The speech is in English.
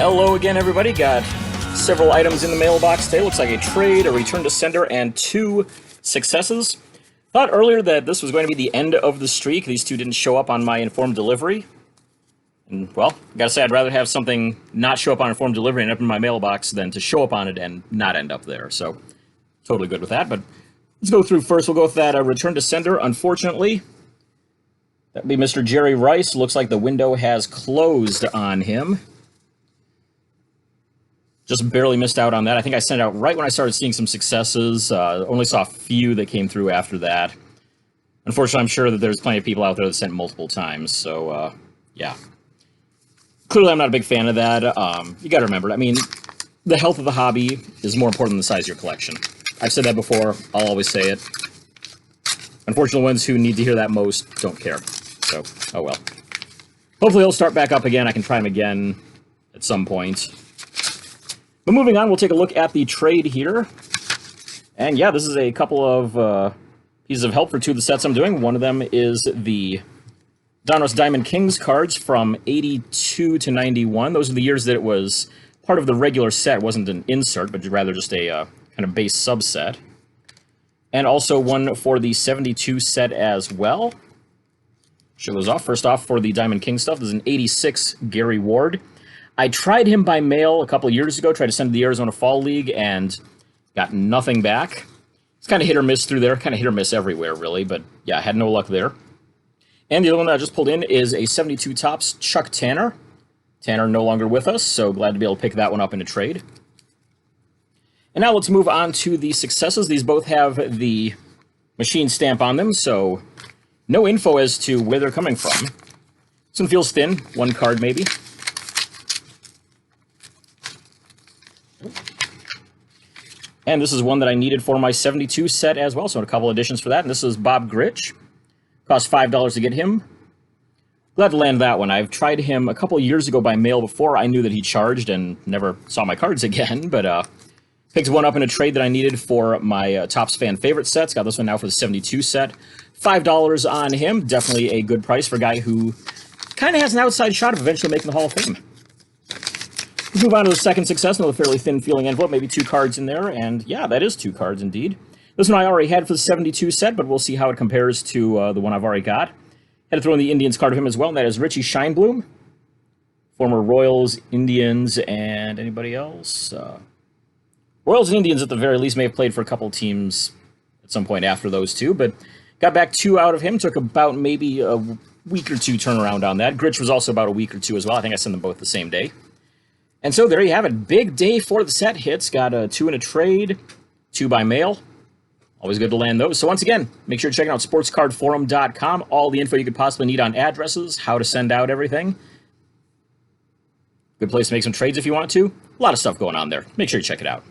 Hello again, everybody. Got several items in the mailbox today. Looks like a trade, a return to sender, and 2 successes. Thought earlier that this was going to be the end of the streak. These 2 didn't show up on my informed delivery. And, well, gotta say, I'd rather have something not show up on informed delivery and end up in my mailbox than to show up on it and not end up there. So, totally good with that. But let's go through first. We'll go with that return to sender. Unfortunately, that'd be Mr. Jerry Rice. Looks like the window has closed on him. Just barely missed out on that. I think I sent it out right when I started seeing some successes. Only saw a few that came through after that. Unfortunately, I'm sure that there's plenty of people out there that sent multiple times. So, yeah. Clearly, I'm not a big fan of that. You got to remember, I mean, the health of the hobby is more important than the size of your collection. I've said that before. I'll always say it. Unfortunately, the ones who need to hear that most don't care. So, oh well. Hopefully, he'll start back up again. I can try him again at some point. But moving on, we'll take a look at the trade here. And yeah, this is a couple of pieces of help for 2 of the sets I'm doing. One of them is the Donruss Diamond Kings cards from 82 to 91. Those are the years that it was part of the regular set. It wasn't an insert, but rather just a kind of base subset. And also one for the 72 set as well. Show those off. First off, for the Diamond King stuff, this is an 86 Gary Ward. I tried him by mail a couple of years ago, tried to send to the Arizona Fall League, and got nothing back. It's kind of hit or miss through there, kind of hit or miss everywhere, really, but yeah, I had no luck there. And the other one that I just pulled in is a 72 Topps Chuck Tanner. Tanner no longer with us, so glad to be able to pick that one up in a trade. And now let's move on to the successes. These both have the machine stamp on them, so no info as to where they're coming from. This one feels thin, 1 card maybe. And this is one that I needed for my 72 set as well, so a couple additions for that. And this is Bob Gritch. Cost $5 to get him. Glad to land that one. I've tried him a couple of years ago by mail before. I knew that he charged and never saw my cards again, but picked one up in a trade that I needed for my Topps fan favorite sets. Got this one now for the 72 set. $5 on him. Definitely a good price for a guy who kind of has an outside shot of eventually making the Hall of Fame. Let's move on to the second success, another fairly thin feeling envelope, maybe 2 cards in there, and yeah, that is 2 cards indeed. This one I already had for the 72 set, but we'll see how it compares to the one I've already got. Had to throw in the Indians card of him as well, and that is Richie Scheinblum, former Royals, Indians, and anybody else? Royals and Indians at the very least may have played for a couple teams at some point after those 2, but got back 2 out of him, took about maybe a week or 2 turnaround on that. Gritch was also about a week or 2 as well. I think I sent them both the same day. And so there you have it. Big day for the set hits. Got 2 in a trade, 2 by mail. Always good to land those. So once again, make sure to check out sportscardforum.com. All the info you could possibly need on addresses, how to send out everything. Good place to make some trades if you want to. A lot of stuff going on there. Make sure you check it out.